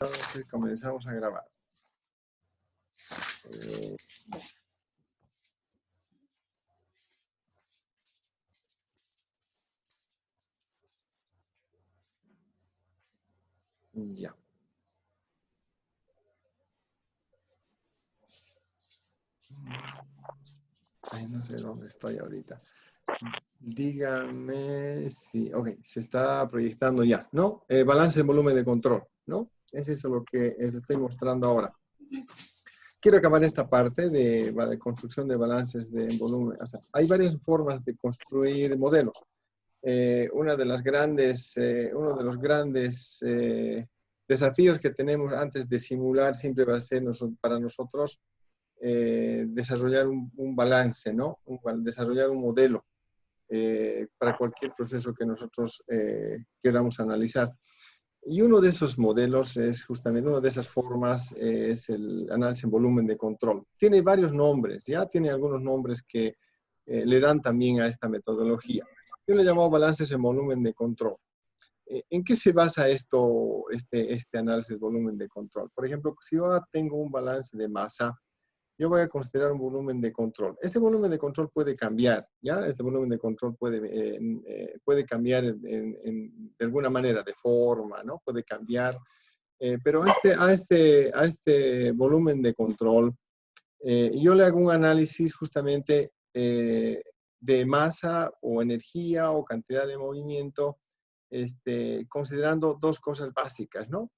Entonces comenzamos a grabar. Ya. Ay, no sé dónde estoy ahorita. Dígame si... Ok, se está proyectando ya, ¿no? Balance en volumen de control, ¿no? Es eso lo que les estoy mostrando ahora. Quiero acabar esta parte de construcción de balances de volumen. O sea, hay varias formas de construir modelos. Uno de los grandes desafíos que tenemos antes de simular siempre va a ser para nosotros desarrollar un balance, ¿no? Desarrollar un modelo para cualquier proceso que nosotros queramos analizar. Y uno de esos modelos es justamente, una de esas formas es el análisis en volumen de control. Tiene varios nombres, ya tiene algunos nombres que le dan también a esta metodología. Yo le llamo balances en volumen de control. ¿En qué se basa este análisis de volumen de control? Por ejemplo, si yo tengo un balance de masa, yo voy a considerar un volumen de control. Este volumen de control puede cambiar, ¿ya? Este volumen de control puede cambiar de alguna manera, de forma, ¿no? Puede cambiar. Pero a este volumen de control, yo le hago un análisis justamente de masa o energía o cantidad de movimiento, considerando dos cosas básicas, ¿no?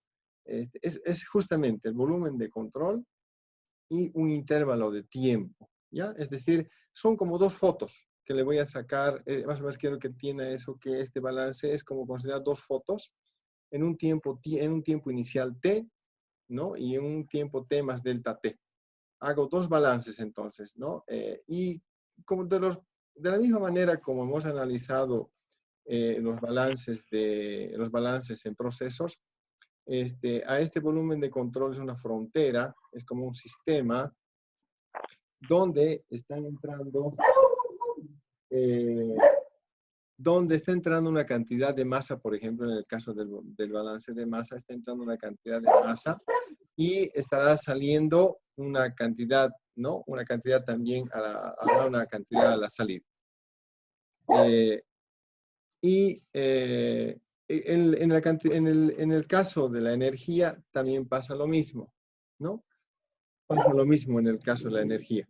Es justamente el volumen de control y un intervalo de tiempo, ¿ya? Es decir, son como dos fotos que le voy a sacar, más o menos quiero que entienda eso, que este balance es como considerar dos fotos en un tiempo inicial t, ¿no? Y en un tiempo t más delta t. Hago dos balances entonces, ¿no? Y como de la misma manera como hemos analizado los balances en procesos, a este volumen de control es una frontera, es como un sistema donde están entrando, donde está entrando una cantidad de masa, por ejemplo, en el caso del balance de masa, está entrando una cantidad de masa y estará saliendo una cantidad, ¿no? Una cantidad también una cantidad a la salida. En el caso de la energía también pasa lo mismo, ¿no? Pasa lo mismo en el caso de la energía.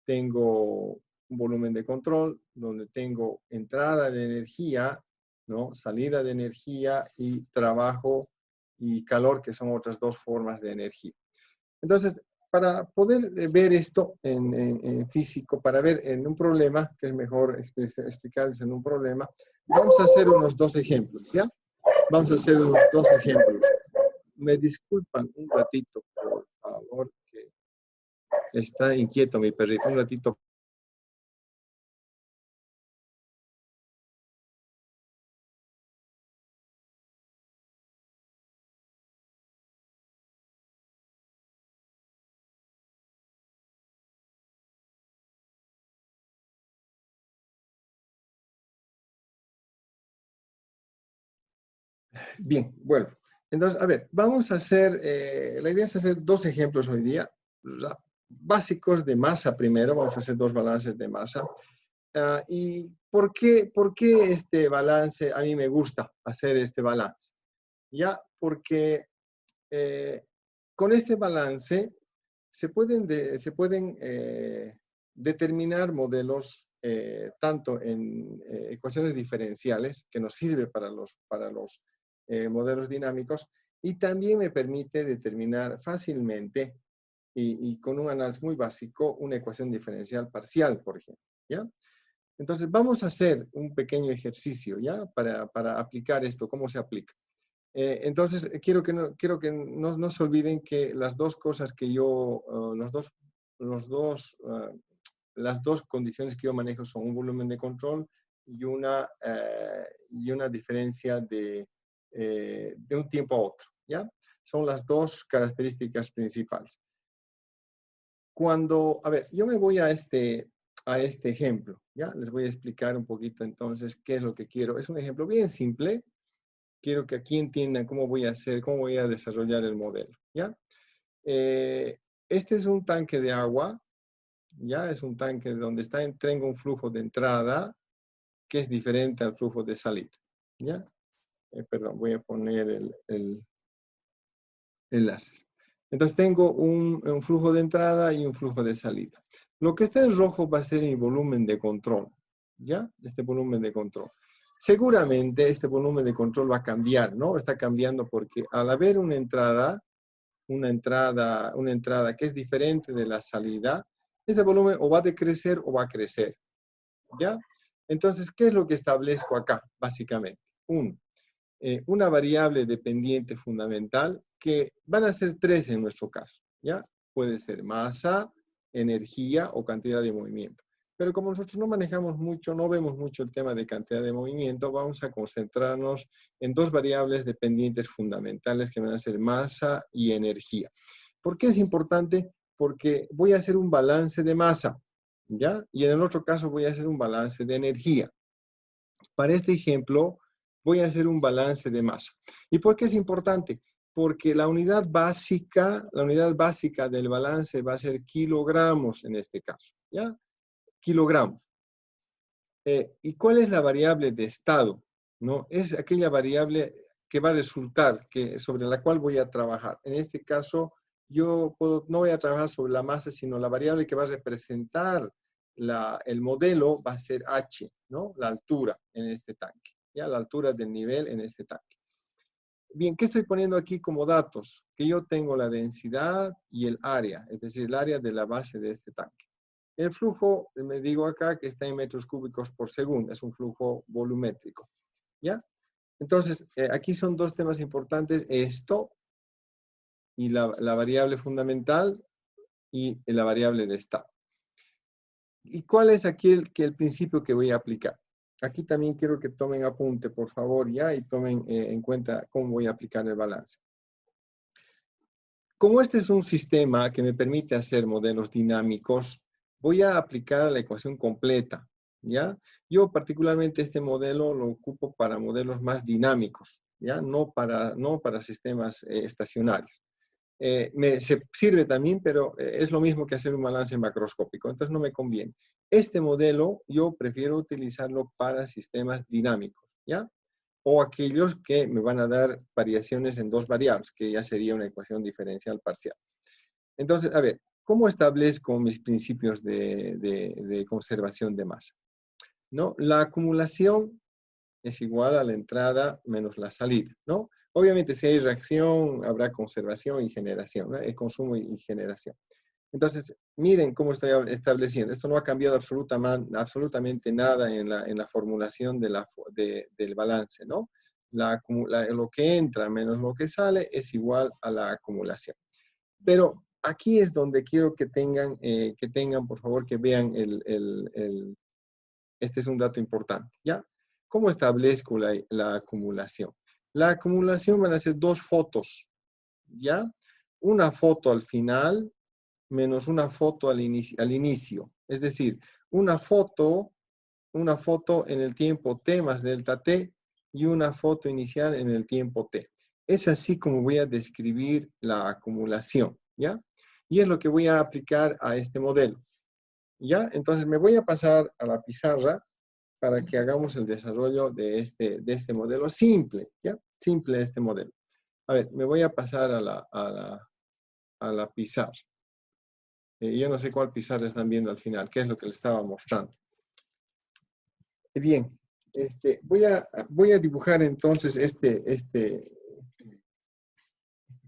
Tengo un volumen de control donde tengo entrada de energía, ¿no? Salida de energía y trabajo y calor, que son otras dos formas de energía. Entonces, para poder ver esto en físico, para ver en un problema, que es mejor explicarles en un problema, vamos a hacer unos dos ejemplos, ¿ya? Vamos a hacer unos dos ejemplos. Me disculpan un ratito, por favor, que está inquieto mi perrito. Un ratito. Bien, bueno. Entonces, a ver, vamos a hacer, la idea es hacer dos ejemplos hoy día, básicos de masa primero, vamos a hacer dos balances de masa. ¿Y por qué este balance? A mí me gusta hacer este balance. Ya, porque con este balance se pueden determinar modelos tanto en ecuaciones diferenciales, que nos sirve para los modelos dinámicos, y también me permite determinar fácilmente y con un análisis muy básico una ecuación diferencial parcial, por ejemplo, ¿ya? Entonces, vamos a hacer un pequeño ejercicio, ¿ya? Para aplicar esto, ¿cómo se aplica? Entonces, quiero que no se olviden que las dos cosas que yo, las dos condiciones que yo manejo son un volumen de control y una diferencia de un tiempo a otro, ¿ya? Son las dos características principales. A ver, yo me voy a este ejemplo, ¿ya? Les voy a explicar un poquito entonces qué es lo que quiero. Es un ejemplo bien simple, quiero que aquí entiendan cómo voy a hacer, cómo voy a desarrollar el modelo, ¿ya? Este es un tanque de agua, ¿ya? Es un tanque donde tengo un flujo de entrada que es diferente al flujo de salida, ¿ya? Perdón, voy a poner el enlace. Entonces tengo un flujo de entrada y un flujo de salida. Lo que está en rojo va a ser mi volumen de control, ¿ya? Este volumen de control. Seguramente este volumen de control va a cambiar, ¿no? Está cambiando porque al haber una entrada que es diferente de la salida, este volumen o va a decrecer o va a crecer, ¿ya? Entonces, ¿qué es lo que establezco acá, básicamente? Una variable dependiente fundamental, que van a ser tres en nuestro caso, ¿ya? Puede ser masa, energía o cantidad de movimiento. Pero como nosotros no manejamos mucho, no vemos mucho el tema de cantidad de movimiento, vamos a concentrarnos en dos variables dependientes fundamentales que van a ser masa y energía. ¿Por qué es importante? Porque voy a hacer un balance de masa, ¿ya? Y en el otro caso voy a hacer un balance de energía. Para este ejemplo, voy a hacer un balance de masa. ¿Y por qué es importante? Porque la unidad básica del balance va a ser kilogramos en este caso, ¿ya? Kilogramos. ¿Y cuál es la variable de estado? ¿No? Es aquella variable que va a resultar, sobre la cual voy a trabajar. En este caso, no voy a trabajar sobre la masa, sino la variable que va a representar el modelo va a ser H, ¿no? La altura en este tanque, ¿ya? La altura del nivel en este tanque. Bien, ¿qué estoy poniendo aquí como datos? Que yo tengo la densidad y el área, es decir, el área de la base de este tanque. El flujo, me digo acá, que está en metros cúbicos por segundo, es un flujo volumétrico, ¿ya? Entonces, aquí son dos temas importantes, esto y la variable fundamental y la variable de estado. ¿Y cuál es aquí el principio que voy a aplicar? Aquí también quiero que tomen apunte, por favor, ya, y tomen en cuenta cómo voy a aplicar el balance. Como este es un sistema que me permite hacer modelos dinámicos, voy a aplicar la ecuación completa, ¿ya? Yo particularmente este modelo lo ocupo para modelos más dinámicos, ¿ya? No para sistemas estacionarios. Se sirve también, pero es lo mismo que hacer un balance macroscópico, entonces no me conviene. Este modelo yo prefiero utilizarlo para sistemas dinámicos, ¿ya? O aquellos que me van a dar variaciones en dos variables, que ya sería una ecuación diferencial parcial. Entonces, a ver, ¿cómo establezco mis principios de conservación de masa? ¿No? La acumulación es igual a la entrada menos la salida, ¿no? Obviamente, si hay reacción, habrá conservación y generación, ¿no? El consumo y generación. Entonces, miren cómo estoy estableciendo. Esto no ha cambiado absolutamente nada en la formulación del balance, ¿no? Lo que entra menos lo que sale es igual a la acumulación. Pero aquí es donde quiero que tengan, por favor, que vean este es un dato importante, ¿ya? ¿Cómo establezco la acumulación? La acumulación van a ser dos fotos, ¿ya? Una foto al final menos una foto al inicio. Es decir, una foto en el tiempo t más delta t y una foto inicial en el tiempo t. Es así como voy a describir la acumulación, ¿ya? Y es lo que voy a aplicar a este modelo, ¿ya? Entonces me voy a pasar a la pizarra para que hagamos el desarrollo de este modelo simple, ¿ya? Simple este modelo. A ver, me voy a pasar a la pizarra. Yo no sé cuál pizarra están viendo al final, qué es lo que les estaba mostrando. Bien, voy a dibujar entonces este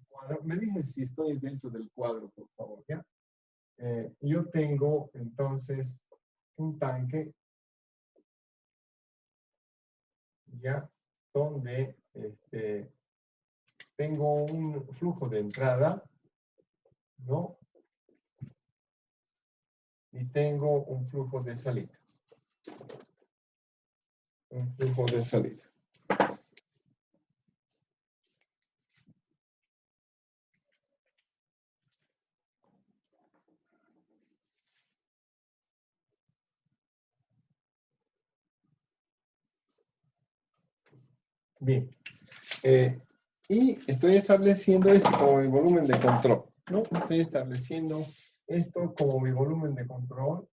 cuadro. Me dicen si estoy dentro del cuadro, por favor, ¿ya? Yo tengo entonces un tanque, ¿ya? Donde tengo un flujo de entrada, ¿no? Y tengo un flujo de salida. Un flujo de salida. Bien. Y estoy estableciendo esto como mi volumen de control, ¿no? Estoy estableciendo esto como mi volumen de control,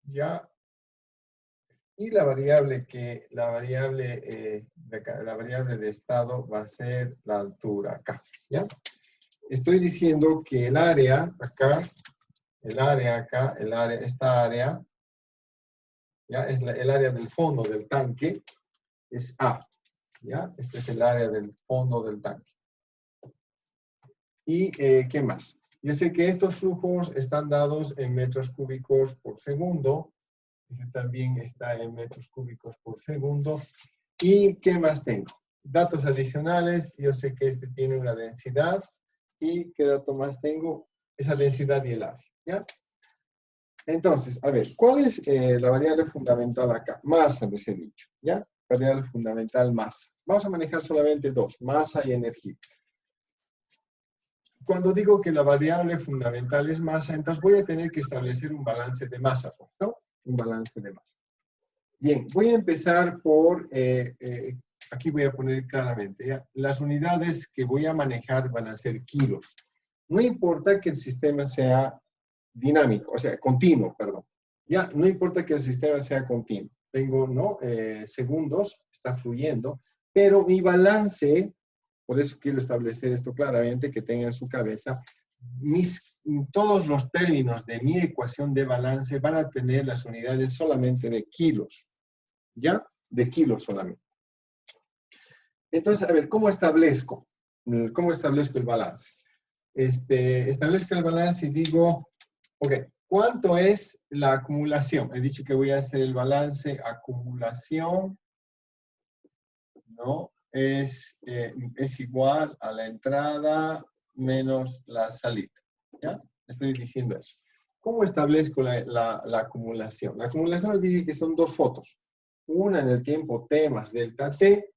ya. Y la variable de estado va a ser la altura acá, ¿ya? Estoy diciendo que el área acá, esta área, ¿ya? Es el área del fondo del tanque, es A, ¿ya? Este es el área del fondo del tanque. ¿Y qué más? Yo sé que estos flujos están dados en metros cúbicos por segundo. Este también está en metros cúbicos por segundo. ¿Y qué más tengo? Datos adicionales. Yo sé que este tiene una densidad. ¿Y qué dato más tengo? Esa densidad y el área, ¿ya? Entonces, a ver, ¿cuál es la variable fundamental acá? Masa, les he dicho, ¿ya? Variable fundamental, masa. Vamos a manejar solamente dos, masa y energía. Cuando digo que la variable fundamental es masa, entonces voy a tener que establecer un balance de masa, ¿no? Un balance de masa. Bien, voy a empezar por, aquí voy a poner claramente, ¿ya? Las unidades que voy a manejar van a ser kilos. No importa que el sistema sea dinámico, o sea, continuo, perdón. Ya, no importa que el sistema sea continuo. Tengo, ¿no? Segundos, está fluyendo, pero mi balance, por eso quiero establecer esto claramente, que tenga en su cabeza, todos los términos de mi ecuación de balance van a tener las unidades solamente de kilos, ¿ya? De kilos solamente. Entonces, a ver, ¿cómo establezco el balance? Establezco el balance y digo, ok, ¿cuánto es la acumulación? He dicho que voy a hacer el balance acumulación, ¿no? Es igual a la entrada menos la salida, ¿ya? Estoy diciendo eso. ¿Cómo establezco la acumulación? La acumulación nos dice que son dos fotos. Una en el tiempo t más delta t.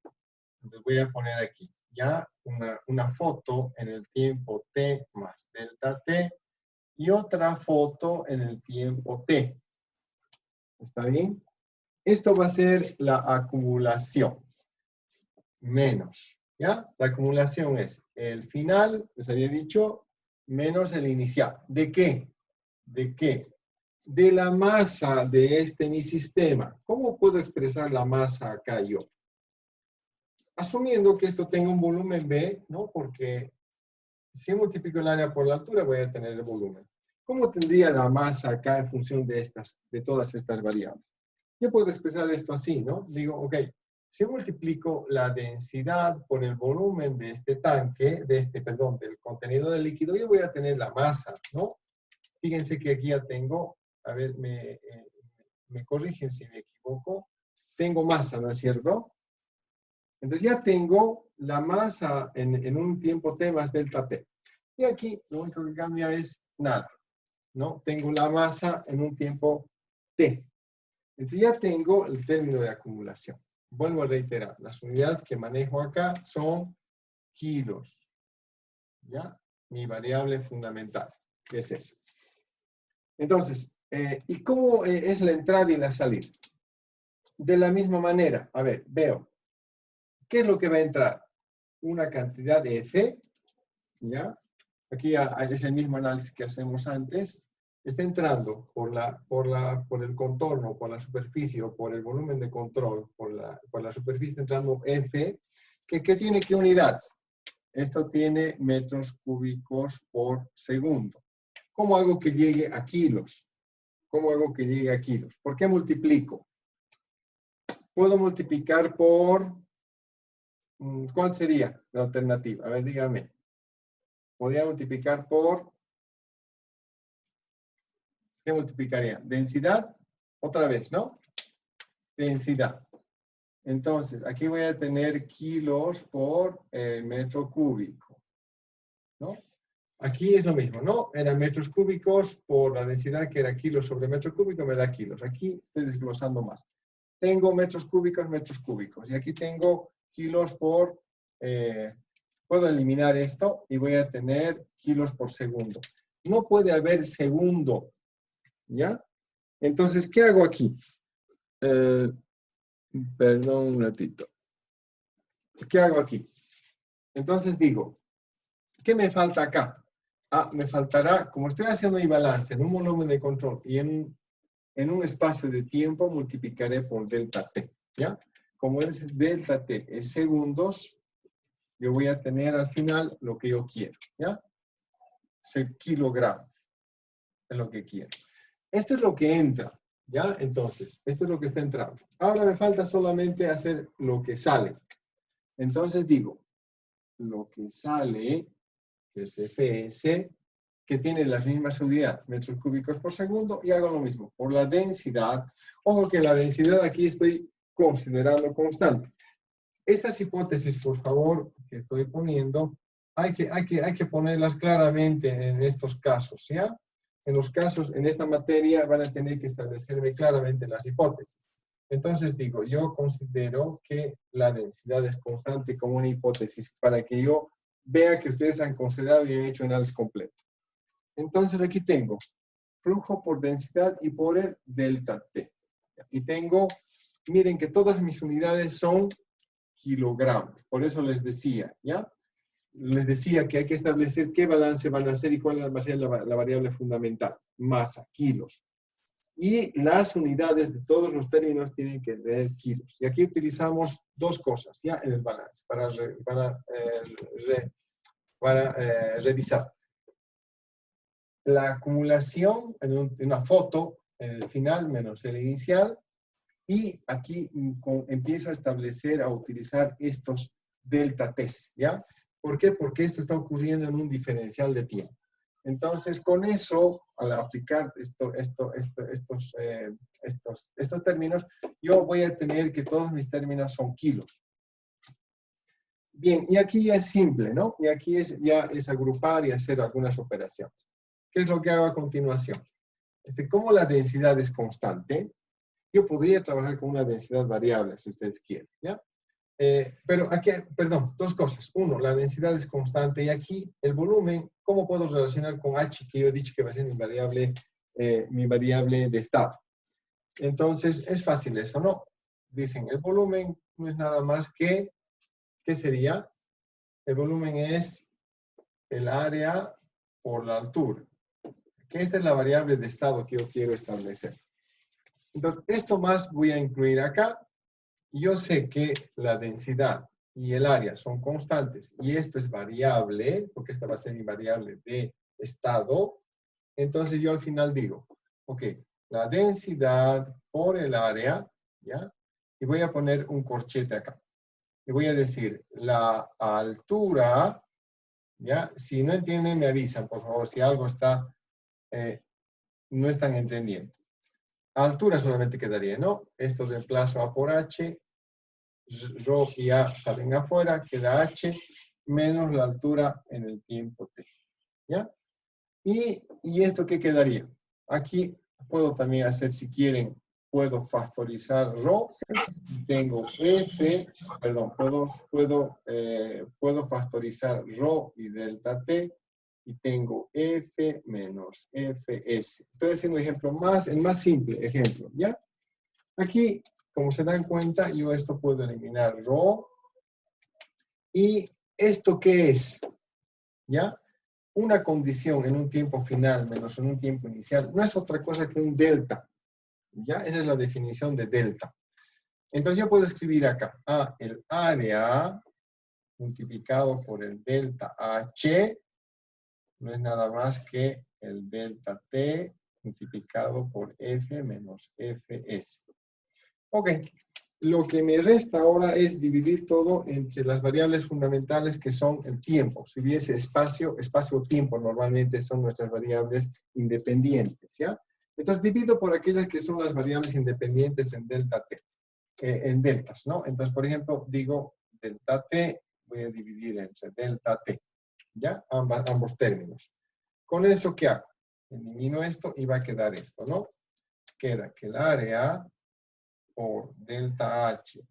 Entonces voy a poner aquí, ya, una foto en el tiempo t más delta t y otra foto en el tiempo t. ¿Está bien? Esto va a ser la acumulación. Menos, ¿ya? La acumulación es el final, les había dicho, menos el inicial. ¿De qué? ¿De qué? De la masa de mi sistema. ¿Cómo puedo expresar la masa acá yo? Asumiendo que esto tenga un volumen B, ¿no? Porque si multiplico el área por la altura, voy a tener el volumen. ¿Cómo tendría la masa acá en función de todas estas variables? Yo puedo expresar esto así, ¿no? Digo, ok, si multiplico la densidad por el volumen de este tanque, del contenido del líquido, yo voy a tener la masa, ¿no? Fíjense que aquí ya tengo, a ver, me corrigen si me equivoco, tengo masa, ¿no es cierto? Entonces ya tengo la masa en un tiempo t más delta t. Y aquí lo único que cambia es nada, ¿no? Tengo la masa en un tiempo t. Entonces ya tengo el término de acumulación. Vuelvo a reiterar, las unidades que manejo acá son kilos, ¿ya? Mi variable fundamental, que es esa. Entonces, ¿y cómo es la entrada y la salida? De la misma manera, a ver, veo, ¿qué es lo que va a entrar? Una cantidad de F, ¿ya? Aquí es el mismo análisis que hacemos antes. Está entrando por el contorno, por la superficie o por el volumen de control, por la superficie está entrando F, ¿qué tiene? ¿Qué unidades? Esto tiene metros cúbicos por segundo. ¿Cómo hago que llegue a kilos? ¿Cómo hago que llegue a kilos? ¿Por qué multiplico? Puedo multiplicar por... ¿Cuál sería la alternativa? A ver, dígame. Podría multiplicar por... ¿Qué multiplicaría? Densidad, otra vez, ¿no? Densidad. Entonces, aquí voy a tener kilos por metro cúbico, ¿no? Aquí es lo mismo, ¿no? Eran metros cúbicos por la densidad que era kilos sobre metro cúbico, me da kilos. Aquí estoy desglosando más. Tengo metros cúbicos. Y aquí tengo kilos por... puedo eliminar esto y voy a tener kilos por segundo. No puede haber segundo, ¿ya? Entonces, ¿qué hago aquí? Perdón un ratito. ¿qué hago aquí? Entonces digo, ¿qué me falta acá? Me faltará, como estoy haciendo mi balance en un volumen de control y en un espacio de tiempo, multiplicaré por delta T, ¿ya? Como es delta T es segundos, yo voy a tener al final lo que yo quiero, ¿ya? Kilogramos es lo que quiero. Esto es lo que entra, ¿ya? Entonces, esto es lo que está entrando. Ahora me falta solamente hacer lo que sale. Entonces digo, lo que sale, que es FPS, que tiene las mismas unidades, metros cúbicos por segundo, y hago lo mismo, por la densidad. Ojo que la densidad aquí estoy considerando constante. Estas hipótesis, por favor, que estoy poniendo, hay que ponerlas claramente en estos casos, ¿ya? En los casos, en esta materia, van a tener que establecerme claramente las hipótesis. Entonces digo, yo considero que la densidad es constante como una hipótesis para que yo vea que ustedes han considerado y han hecho análisis completo. Entonces aquí tengo flujo por densidad y por el delta T. Y tengo, miren que todas mis unidades son kilogramos. Por eso les decía, ¿ya? Les decía que hay que establecer qué balance van a hacer y cuál va a ser la variable fundamental. Masa, kilos. Y las unidades de todos los términos tienen que tener kilos. Y aquí utilizamos dos cosas, ¿ya? En el balance, para revisar. La acumulación en una foto, en el final menos el inicial, y aquí empiezo a establecer, a utilizar estos delta T's, ¿ya? ¿Por qué? Porque esto está ocurriendo en un diferencial de tiempo. Entonces, con eso, al aplicar estos términos, yo voy a tener que todos mis términos son kilos. Bien, y aquí ya es simple, ¿no? Y aquí ya es agrupar y hacer algunas operaciones. ¿Qué es lo que hago a continuación? Como la densidad es constante, yo podría trabajar con una densidad variable, si ustedes quieren, ¿ya? Pero aquí, perdón, dos cosas. Uno, la densidad es constante y aquí el volumen, ¿cómo puedo relacionar con H, que yo he dicho que va a ser mi variable de estado? Entonces, es fácil eso, ¿no? Dicen, el volumen no es nada más que, ¿qué sería? El volumen es el área por la altura. Que esta es la variable de estado que yo quiero establecer. Entonces, esto más voy a incluir acá. Yo sé que la densidad y el área son constantes y esto es variable, porque esta va a ser mi variable de estado. Entonces yo al final digo, ok, la densidad por el área, ¿ya? Y voy a poner un corchete acá. Y voy a decir, la altura, ¿ya? Si no entienden, me avisan, por favor, si algo está, no están entendiendo. Altura solamente quedaría, ¿no? Esto reemplazo A por H, Rho y A salen afuera, queda H menos la altura en el tiempo T, ¿ya? ¿Y esto qué quedaría? Aquí puedo también hacer, si quieren, puedo factorizar Rho, tengo F, perdón, puedo factorizar Rho y delta T, y tengo F menos Fs. Estoy haciendo el más simple ejemplo, ¿ya? Aquí, como se dan cuenta, yo esto puedo eliminar Rho. ¿Y esto qué es? ¿Ya? Una condición en un tiempo final menos en un tiempo inicial no es otra cosa que un delta. ¿Ya? Esa es la definición de delta. Entonces yo puedo escribir acá, el área multiplicado por el delta H no es nada más que el delta T multiplicado por F menos Fs. Ok, lo que me resta ahora es dividir todo entre las variables fundamentales que son el tiempo. Si hubiese espacio o tiempo normalmente son nuestras variables independientes, ¿ya? Entonces divido por aquellas que son las variables independientes en delta T, en deltas, ¿no? Entonces, por ejemplo, digo delta T, voy a dividir entre delta T, ¿ya? Ambos términos. Con eso, ¿qué hago? Elimino esto y va a quedar esto, ¿no? Queda que el área por delta H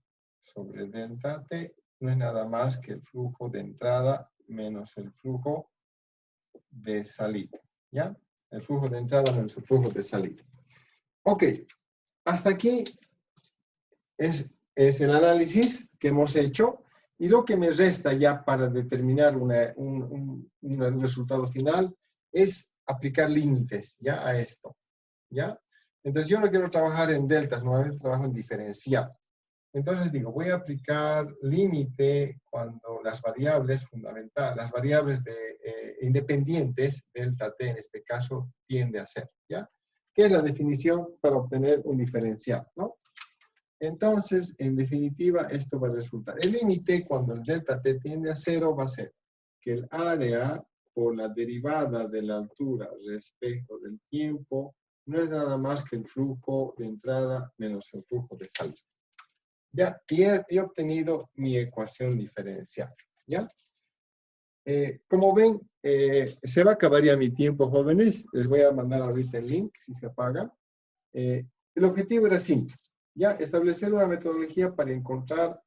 sobre delta T no es nada más que el flujo de entrada menos el flujo de salida, ¿ya? El flujo de entrada menos el flujo de salida. Ok, hasta aquí es el análisis que hemos hecho Y lo que me resta ya para determinar un resultado final es aplicar límites ya a esto. ¿Ya? Entonces yo no quiero trabajar en deltas, normalmente trabajo en diferencial. Entonces digo, voy a aplicar límite cuando las variables fundamentales, las variables independientes, delta t en este caso, tiende a ser, ¿ya? ¿Qué es la definición para obtener un diferencial, ¿no? Entonces, en definitiva, esto va a resultar. El límite cuando el delta t tiende a 0 va a ser que el área por la derivada de la altura respecto del tiempo no es nada más que el flujo de entrada menos el flujo de salida. Ya, y he obtenido mi ecuación diferencial. ¿Ya? Como ven, se va a acabar ya mi tiempo, jóvenes. Les voy a mandar ahorita el link, si se apaga. El objetivo era simple. Ya, establecer una metodología para encontrar,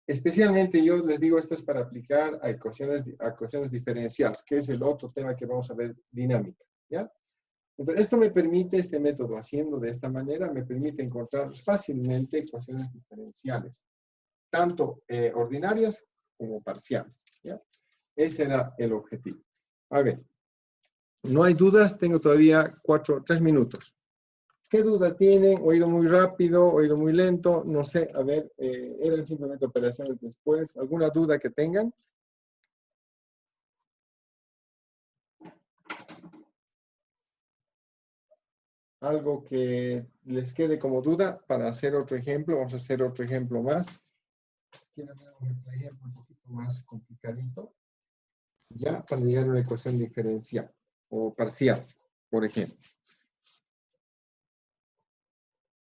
especialmente yo les digo, esto es para aplicar a ecuaciones diferenciales, que es el otro tema que vamos a ver, dinámica. ¿Ya? Entonces, esto me permite, este método, haciendo de esta manera, me permite encontrar fácilmente ecuaciones diferenciales, tanto ordinarias como parciales. ¿Ya? Ese era el objetivo. A ver, no hay dudas, tengo todavía 3 minutos. ¿Qué duda tienen? ¿Oído muy rápido? ¿Oído muy lento? No sé, a ver, eran simplemente operaciones después. ¿Alguna duda que tengan? Algo que les quede como duda para hacer otro ejemplo. Vamos a hacer otro ejemplo más. Quiero hacer un ejemplo un poquito más complicadito. Ya, para llegar a una ecuación diferencial o parcial, por ejemplo.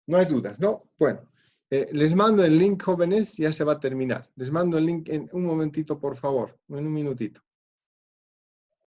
No hay dudas, ¿no? Bueno, les mando el link, jóvenes, ya se va a terminar. Les mando el link en un momentito, por favor, en un minutito.